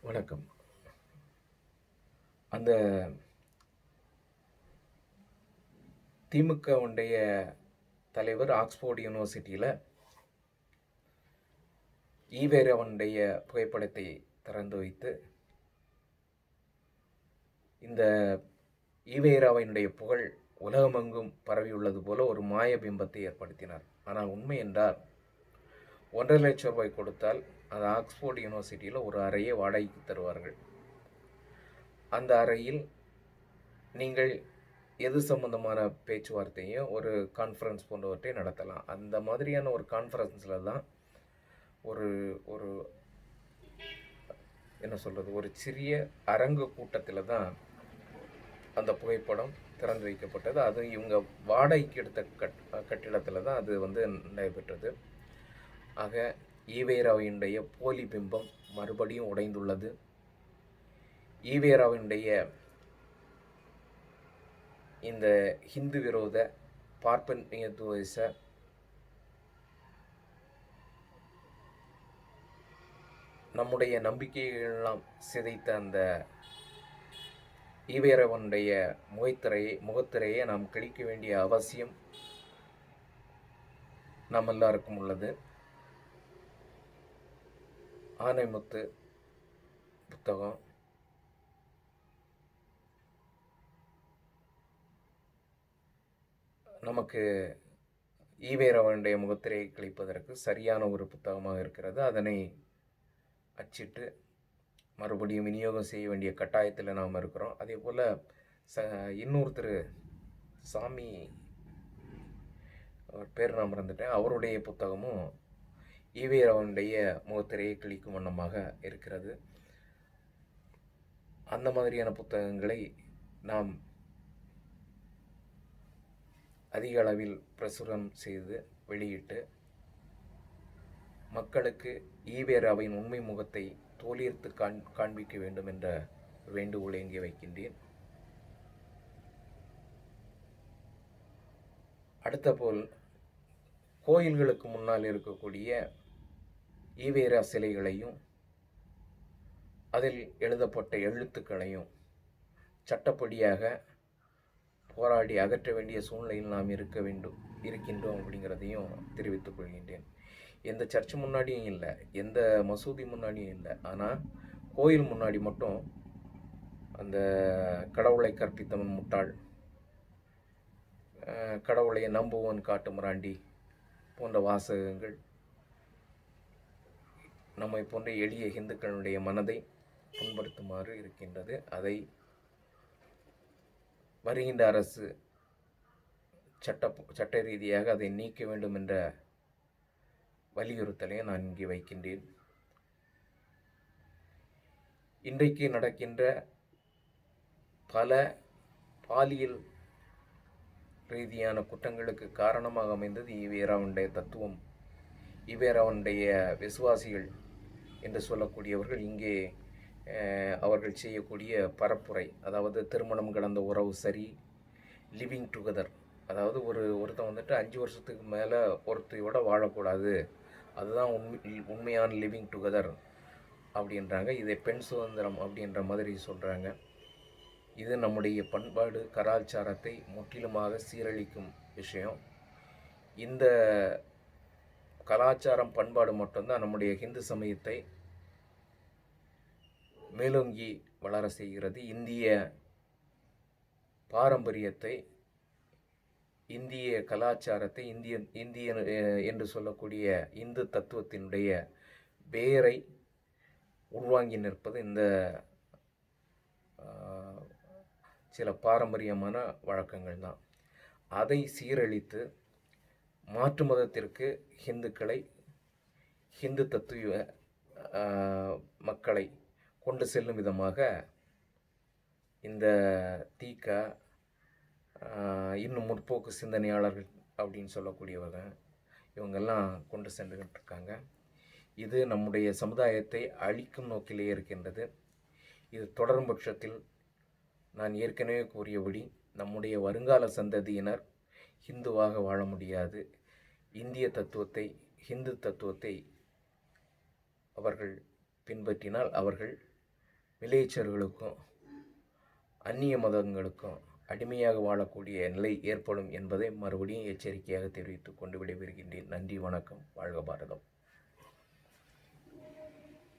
வணக்கம். அந்த திமுக உடைய தலைவர் ஆக்ஸ்போர்ட் யூனிவர்சிட்டியில் ஈவேராவுடைய புகைப்படத்தை திறந்து வைத்து இந்த ஈவேராவினுடைய புகழ் உலகமெங்கும் பரவியுள்ளது போல ஒரு மாய பிம்பத்தை ஏற்படுத்தினார். ஆனால் உண்மை என்றால் 1,50,000 லட்சம் ரூபாய் கொடுத்தால் அந்த ஆக்ஸ்போர்ட் யூனிவர்சிட்டியில் ஒரு அறையை வாடகைக்கு தருவார்கள். அந்த அறையில் நீங்கள் எது சம்பந்தமான பேச்சுவார்த்தையும் ஒரு கான்ஃபரன்ஸ் போன்றவற்றை நடத்தலாம். அந்த மாதிரியான ஒரு கான்ஃபரன்ஸில் தான் ஒரு ஒரு என்ன சொல்கிறது, ஒரு சிறிய அரங்கு கூட்டத்தில் தான் அந்த புகைப்படம் திறந்து வைக்கப்பட்டது. அதுவும் இவங்க வாடகைக்கு எடுத்த கட்டிடத்தில் தான் அது நடைபெற்றது. ஆக ஈவேராவினுடைய போலி பிம்பம் மறுபடியும் உடைந்துள்ளது. ஈவேராவினுடைய இந்த ஹிந்து விரோத பார்ப்பனியத்துவ நம்முடைய நம்பிக்கைகளெல்லாம் சிதைத்த அந்த ஈவேராவனுடைய முகத்திரையை நாம் கிழிக்க வேண்டிய அவசியம் நம் எல்லாருக்கும் உள்ளது. ஆனைமுத்து புத்தகம் நமக்கு ஈவேராவனுடைய முகத்திரையை கிழிப்பதற்கு சரியான ஒரு புத்தகமாக இருக்கிறது. அதனை அச்சிட்டு மறுபடியும் விநியோகம் செய்ய வேண்டிய கட்டாயத்தில் நாம் இருக்கிறோம். அதே போல் இன்னொருத்தர் சாமி, பேர் நான் மறந்துட்டேன், அவருடைய புத்தகமும் ஈவேராவனுடைய முகத்திரையை கிழிக்கும் வண்ணமாக இருக்கிறது. அந்த மாதிரியான புத்தகங்களை நாம் அதிக அளவில் பிரசுரம் செய்து வெளியிட்டு மக்களுக்கு ஈவேராவின் உண்மை முகத்தை தோலியர்த்து காண்பிக்க வேண்டும் என்ற வேண்டுகோளை இங்கே வைக்கின்றேன். அடுத்த போல் கோயில்களுக்கு முன்னால் இருக்கக்கூடிய ஈவேரா சிலைகளையும் அதில் எழுதப்பட்ட எழுத்துக்களையும் சட்டப்படியாக போராடி அகற்ற வேண்டிய சூழ்நிலையில் நாம் இருக்கின்றோம் அப்படிங்கிறதையும் தெரிவித்துக் கொள்கின்றேன். எந்த சர்ச்சு முன்னாடியும் இல்லை, எந்த மசூதி முன்னாடியும் இல்லை, ஆனால் கோயில் முன்னாடி மட்டும் அந்த கடவுளை கற்பித்தவன் முட்டாள், கடவுளை நம்புவன் காட்டு மிராண்டி போன்ற வாசகங்கள் நம்மை போன்ற எளிய இந்துக்களுடைய மனதை புண்படுத்துமாறு இருக்கின்றது. அதை வருகின்ற அரசு சட்ட ரீதியாக அதை நீக்க வேண்டும் என்ற வலியுறுத்தலை நான் இங்கே வைக்கின்றேன். இன்றைக்கு நடக்கின்ற பல பாலியல் ரீதியான குற்றங்களுக்கு காரணமாக அமைந்தது ஈவேராவுடைய தத்துவம். ஈவேராவுடைய விசுவாசிகள் என்று சொல்லக்கூடியவர்கள் இங்கே அவர்கள் செய்யக்கூடிய பரப்புரை, அதாவது திருமணம் கலந்த உறவு சரி, லிவிங் டுகெதர், அதாவது ஒருத்தன் 5 வருஷத்துக்கு மேலே ஒருத்தையோட வாழக்கூடாது, அதுதான் உண்மையான லிவிங் டுகெதர் அப்படின்றாங்க. இதை பெண் சுதந்திரம் அப்படின்ற மாதிரி சொல்கிறாங்க. இது நம்முடைய பண்பாடு கலாச்சாரத்தை முற்றிலுமாக சீரழிக்கும் விஷயம். இந்த கலாச்சாரம் பண்பாடு மட்டும்தான் நம்முடைய ஹிந்து சமயத்தை மேலோங்கி வளர செய்கிறது. இந்திய பாரம்பரியத்தை, இந்திய கலாச்சாரத்தை, இந்திய என்று சொல்லக்கூடிய இந்து தத்துவத்தினுடைய வேரை உள்வாங்கி நிற்பது இந்த சில பாரம்பரியமான வழக்கங்கள் தான். அதை சீரழித்து மாற்று மதத்திற்கு இந்துக்களை, ஹிந்து தத்துவ மக்களை கொண்டு செல்லும் விதமாக இந்த தீக, இன்னும் முற்போக்கு சிந்தனையாளர்கள் அப்படின்னு சொல்லக்கூடியவங்க இவங்கெல்லாம் கொண்டு சென்றுகிட்டு இருக்காங்க. இது நம்முடைய சமுதாயத்தை அழிக்கும் நோக்கிலே இருக்கின்றது. இது தொடரும் பட்சத்தில் நான் ஏற்கனவே கூறியபடி நம்முடைய வருங்கால சந்ததியினர் ஹிந்துவாக வாழ முடியாது. இந்திய தத்துவத்தை, ஹிந்து தத்துவத்தை அவர்கள் பின்பற்றினால் அவர்கள் மிலேச்சர்களுக்கும் அந்நிய மதங்களுக்கும் அடிமையாக வாழக்கூடிய நிலை ஏற்படும் என்பதை மறுபடியும் எச்சரிக்கையாக தெரிவித்துக் கொண்டு விடைபெறுகின்றேன். நன்றி, வணக்கம், வாழ்க பாரதம்.